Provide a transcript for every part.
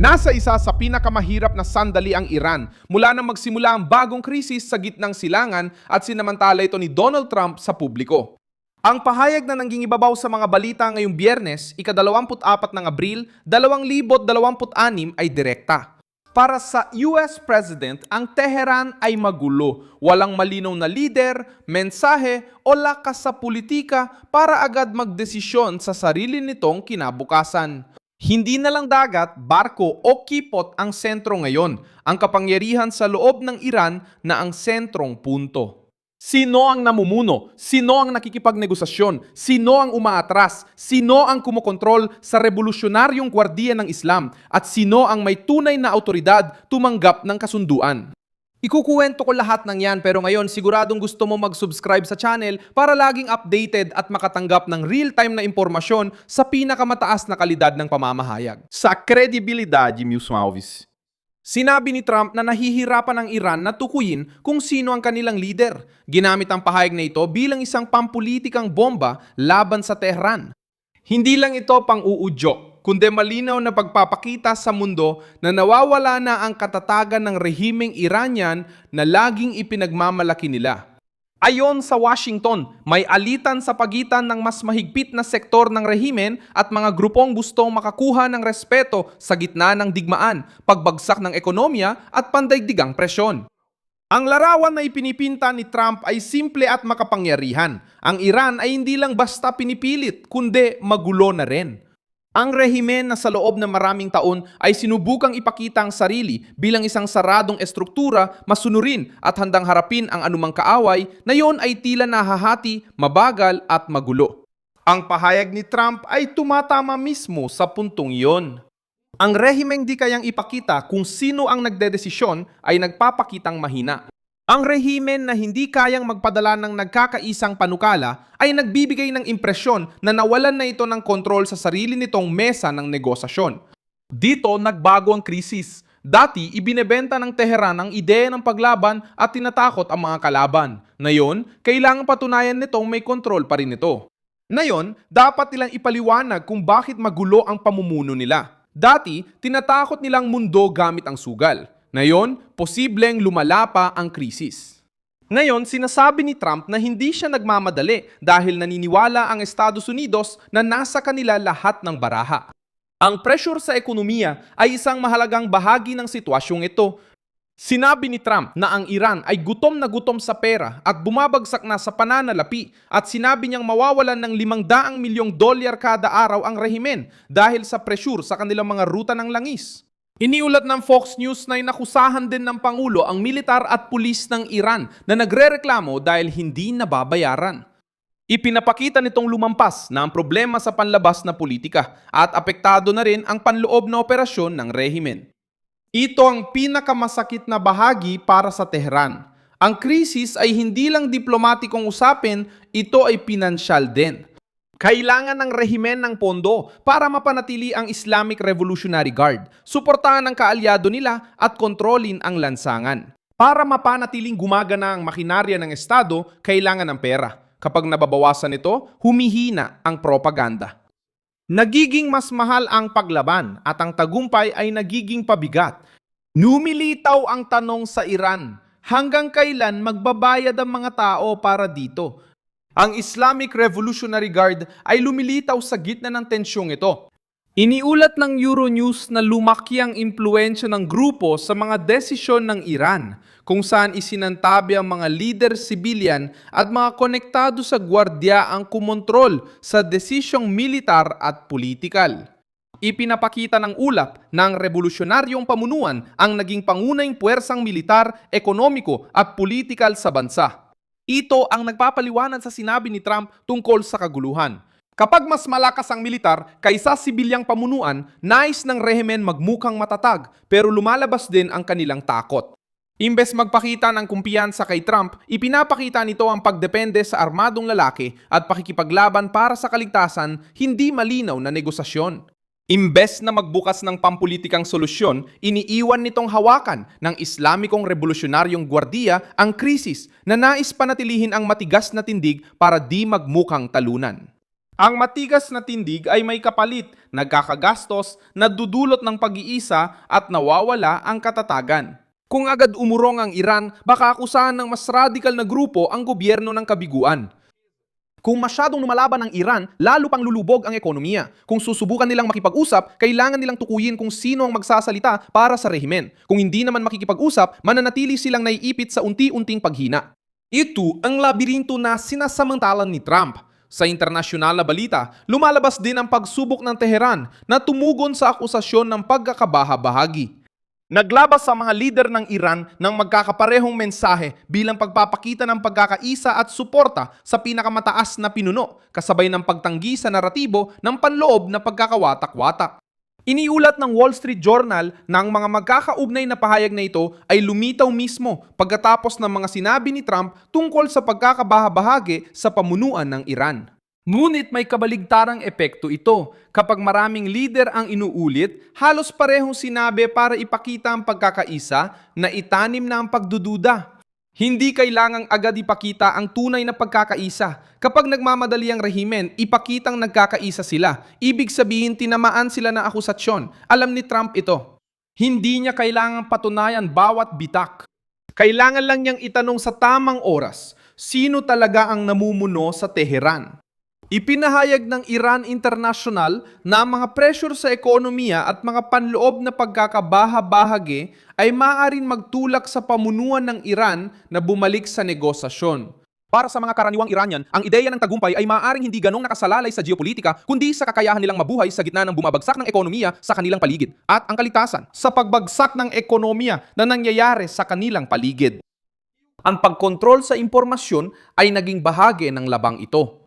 Nasa isa sa pinakamahirap na sandali ang Iran mula nang magsimula ang bagong krisis sa gitnang silangan at sinamantala ito ni Donald Trump sa publiko. Ang pahayag na nanggingibabaw sa mga balita ngayong Biyernes, ika-24 ng Abril, 2026 ay direkta. Para sa US President, ang Tehran ay magulo, walang malinaw na lider, mensahe o lakas sa politika para agad magdesisyon sa sarili nitong kinabukasan. Hindi na lang dagat, barko o kipot ang sentro ngayon, ang kapangyarihan sa loob ng Iran na ang sentrong punto. Sino ang namumuno? Sino ang nakikipagnegosasyon? Sino ang umaatras? Sino ang kumokontrol sa revolusyonaryong gwardiya ng Islam? At sino ang may tunay na autoridad tumanggap ng kasunduan? Ikukuwento ko lahat ng yan pero ngayon siguradong gusto mo mag-subscribe sa channel para laging updated at makatanggap ng real-time na impormasyon sa pinakamataas na kalidad ng pamamahayag. Sa kredibilidade, Milson Alves. Sinabi ni Trump na nahihirapan ang Iran na tukuyin kung sino ang kanilang leader. Ginamit ang pahayag na ito bilang isang pampulitikang bomba laban sa Tehran. Hindi lang ito pang-uudyok, kundi malinaw na pagpapakita sa mundo na nawawala na ang katatagan ng rehimeng Iranian na laging ipinagmamalaki nila. Ayon sa Washington, may alitan sa pagitan ng mas mahigpit na sektor ng rehimen at mga grupong gustong makakuha ng respeto sa gitna ng digmaan, pagbagsak ng ekonomiya at pandaigdigang presyon. Ang larawan na ipinipinta ni Trump ay simple at makapangyarihan. Ang Iran ay hindi lang basta pinipilit, kundi magulo na rin. Ang rehimen na sa loob ng maraming taon ay sinubukang ipakita ang sarili bilang isang saradong estruktura, masunurin at handang harapin ang anumang kaaway na yon ay tila nahahati, mabagal at magulo. Ang pahayag ni Trump ay tumatama mismo sa puntong iyon. Ang rehimeng di kayang ipakita kung sino ang nagdedesisyon ay nagpapakitang mahina. Ang rehimen na hindi kayang magpadala ng nagkakaisang panukala ay nagbibigay ng impresyon na nawalan na ito ng kontrol sa sarili nitong mesa ng negosasyon. Dito nagbago ang krisis. Dati ibinebenta ng Tehran ang ideya ng paglaban at tinatakot ang mga kalaban. Ngayon, kailangang patunayan nitong may kontrol pa rin ito. Ngayon, dapat nilang ipaliwanag kung bakit magulo ang pamumuno nila. Dati, tinatakot nilang mundo gamit ang sugal. Ngayon, posibleng lumala pa ang krisis. Ngayon, sinasabi ni Trump na hindi siya nagmamadali dahil naniniwala ang Estados Unidos na nasa kanila lahat ng baraha. Ang pressure sa ekonomiya ay isang mahalagang bahagi ng sitwasyong ito. Sinabi ni Trump na ang Iran ay gutom na gutom sa pera at bumabagsak na sa pananalapi at sinabi niyang mawawalan ng $500 milyong kada araw ang rehimen dahil sa pressure sa kanilang mga ruta ng langis. Iniulat ng Fox News na inakusahan din ng Pangulo ang militar at pulis ng Iran na nagrereklamo dahil hindi nababayaran. Ipinapakita nitong lumampas na ang problema sa panlabas na politika at apektado na rin ang panloob na operasyon ng rehimen. Ito ang pinakamasakit na bahagi para sa Tehran. Ang krisis ay hindi lang diplomatikong usapin, ito ay pinansyal din. Kailangan ng rehimen ng pondo para mapanatili ang Islamic Revolutionary Guard, suportahan ang kaalyado nila at kontrolin ang lansangan. Para mapanatiling gumagana ang makinarya ng Estado, kailangan ng pera. Kapag nababawasan ito, humihina ang propaganda. Nagiging mas mahal ang paglaban at ang tagumpay ay nagiging pabigat. Numilitaw ang tanong sa Iran, hanggang kailan magbabayad ang mga tao para dito? Ang Islamic Revolutionary Guard ay lumilitaw sa gitna ng tensyong ito. Iniulat ng Euronews na lumaki ang impluwensya ng grupo sa mga desisyon ng Iran, kung saan isinantabi ang mga leader civilian at mga konektado sa gwardya ang kumontrol sa desisyong militar at politikal. Ipinapakita ng ulap na ang revolusyonaryong pamunuan ang naging pangunahing puwersang militar, ekonomiko at politikal sa bansa. Ito ang nagpapaliwanag sa sinabi ni Trump tungkol sa kaguluhan. Kapag mas malakas ang militar kaysa sibilyang pamunuan, nais ng rehimen magmukhang matatag pero lumalabas din ang kanilang takot. Imbes magpakita ng kumpiyansa kay Trump, ipinapakita nito ang pagdepende sa armadong lalaki at pakikipaglaban para sa kaligtasan, hindi malinaw na negosasyon. Imbes na magbukas ng pampulitikang solusyon, iniiwan nitong hawakan ng Islamikong Revolusyonaryong Gwardiya ang krisis na nais panatilihin ang matigas na tindig para di magmukhang talunan. Ang matigas na tindig ay may kapalit, nagkakagastos, nadudulot ng pag-iisa at nawawala ang katatagan. Kung agad umurong ang Iran, baka akusahan ng mas radikal na grupo ang gobyerno ng kabiguan. Kung masyadong lumalaban ang Iran, lalo pang lulubog ang ekonomiya. Kung susubukan nilang makipag-usap, kailangan nilang tukuyin kung sino ang magsasalita para sa rehimen. Kung hindi naman makikipag-usap, mananatili silang naiipit sa unti-unting paghina. Ito ang labirinto na sinasamantalan ni Trump. Sa internasyonal na balita, lumalabas din ang pagsubok ng Tehran na tumugon sa akusasyon ng pagkakabaha-bahagi. Naglabas sa mga lider ng Iran ng magkakaparehong mensahe bilang pagpapakita ng pagkakaisa at suporta sa pinakamataas na pinuno, kasabay ng pagtanggi sa naratibo ng panloob na pagkakawatak-watak. Iniulat ng Wall Street Journal na ang mga magkakaugnay na pahayag na ito ay lumitaw mismo pagkatapos ng mga sinabi ni Trump tungkol sa pagkakabaha-bahagi sa pamunuan ng Iran. Ngunit may kabaligtarang epekto ito. Kapag maraming leader ang inuulit, halos parehong sinabi para ipakita ang pagkakaisa na itanim na ang pagdududa. Hindi kailangang agad ipakita ang tunay na pagkakaisa. Kapag nagmamadali ang rehimen, ipakitang nagkakaisa sila. Ibig sabihin tinamaan sila ng akusasyon. Alam ni Trump ito. Hindi niya kailangang patunayan bawat bitak. Kailangan lang niyang itanong sa tamang oras, sino talaga ang namumuno sa Tehran? Ipinahayag ng Iran International na ang mga pressure sa ekonomiya at mga panloob na pagkakabaha-bahagi ay maaaring magtulak sa pamunuan ng Iran na bumalik sa negosasyon. Para sa mga karaniwang Iranian, ang ideya ng tagumpay ay maaaring hindi ganong nakasalalay sa geopolitika kundi sa kakayahan nilang mabuhay sa gitna ng bumabagsak ng ekonomiya sa kanilang paligid at ang kaligtasan sa pagbagsak ng ekonomiya na nangyayari sa kanilang paligid. Ang pagkontrol sa impormasyon ay naging bahagi ng labang ito.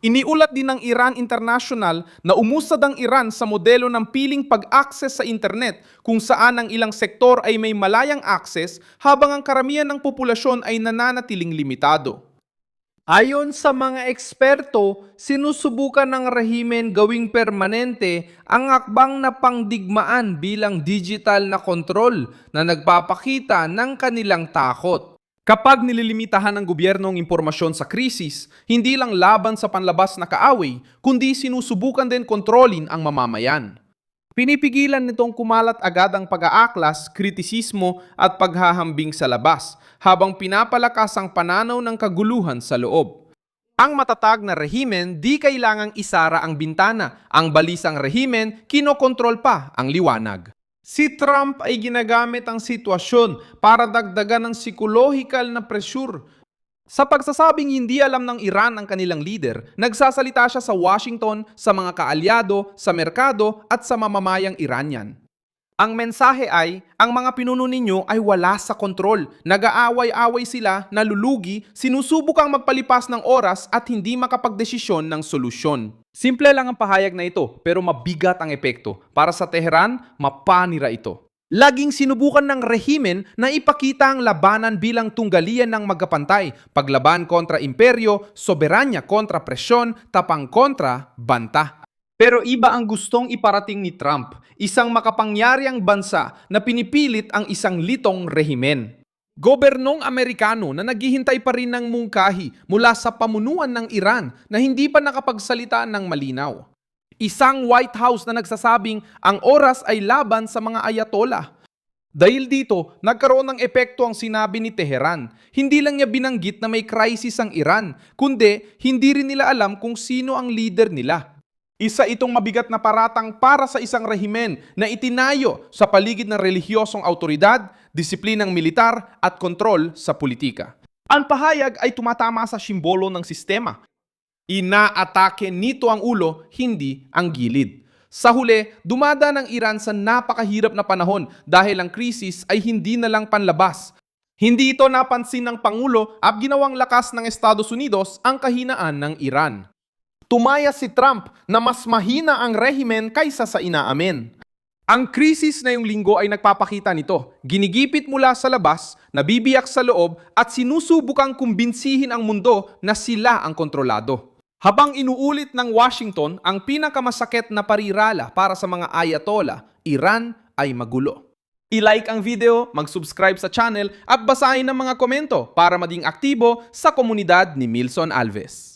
Iniulat din ng Iran International na umusad ang Iran sa modelo ng piling pag-access sa internet kung saan ang ilang sektor ay may malayang access habang ang karamihan ng populasyon ay nananatiling limitado. Ayon sa mga eksperto, sinusubukan ng rehimen gawing permanente ang akbang na pangdigmaan bilang digital na kontrol na nagpapakita ng kanilang takot. Kapag nililimitahan ng gobyerno ang impormasyon sa krisis, hindi lang laban sa panlabas na kaaway, kundi sinusubukan din kontrolin ang mamamayan. Pinipigilan nitong kumalat agad ang pag-aaklas, kritisismo at paghahambing sa labas, habang pinapalakas ang pananaw ng kaguluhan sa loob. Ang matatag na rehimen di kailangang isara ang bintana, ang balisang rehimen kinokontrol pa ang liwanag. Si Trump ay ginagamit ang sitwasyon para dagdagan ng psikolohikal na pressure. Sa pagsasabing hindi alam ng Iran ang kanilang leader, nagsasalita siya sa Washington, sa mga kaalyado, sa merkado at sa mamamayang Iranian. Ang mensahe ay, ang mga pinuno ninyo ay wala sa kontrol. Nag-aaway-away sila, nalulugi, sinusubukang magpalipas ng oras at hindi makapagdesisyon ng solusyon. Simple lang ang pahayag na ito, pero mabigat ang epekto. Para sa Tehran, mapanira ito. Laging sinubukan ng rehimen na ipakita ang labanan bilang tunggalian ng magkapantay, paglaban kontra imperyo, soberanya kontra presyon, tapang kontra banta. Pero iba ang gustong iparating ni Trump, isang makapangyariang bansa na pinipilit ang isang litong rehimen. Gobernong Amerikano na naghihintay pa rin ng mungkahi mula sa pamunuan ng Iran na hindi pa nakapagsalita ng malinaw. Isang White House na nagsasabing ang oras ay laban sa mga ayatollah. Dahil dito, nagkaroon ng epekto ang sinabi ni Tehran. Hindi lang niya binanggit na may crisis ang Iran, kundi hindi rin nila alam kung sino ang leader nila. Isa itong mabigat na paratang para sa isang rehimen na itinayo sa paligid ng relihiyosong autoridad, disiplinang militar at kontrol sa politika. Ang pahayag ay tumatama sa simbolo ng sistema. Inaatake nito ang ulo, hindi ang gilid. Sa huli, dumada ng Iran sa napakahirap na panahon dahil ang krisis ay hindi na lang panlabas. Hindi ito napansin ng Pangulo at ginawang lakas ng Estados Unidos ang kahinaan ng Iran. Tumaya si Trump na mas mahina ang rehimen kaysa sa inaamin. Ang krisis na yung linggo ay nagpapakita nito. Ginigipit mula sa labas, nabibiyak sa loob at sinusubukang kumbinsihin ang mundo na sila ang kontrolado. Habang inuulit ng Washington ang pinakamasakit na parirala para sa mga ayatollah, Iran ay magulo. I-like ang video, mag-subscribe sa channel at basahin ang mga komento para maging aktibo sa komunidad ni Milson Alves.